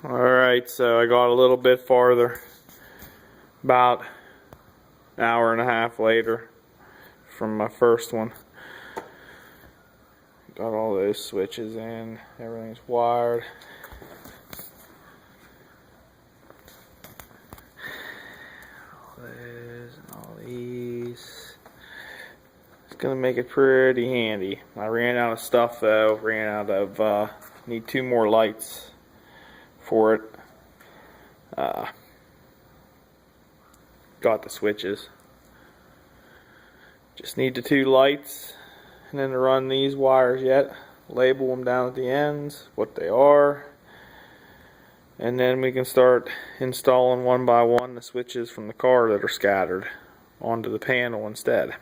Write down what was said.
Alright, so I got a little bit farther, about an hour and a half later from my first one. Got all those switches in, everything's wired. All those and all these. It's gonna make it pretty handy. I ran out of stuff though, need 2 more lights for it. Got the switches. Just need the 2 lights, and then to run these wires yet. Label them down at the ends, what they are, and then we can start installing one by one the switches from the car that are scattered onto the panel instead.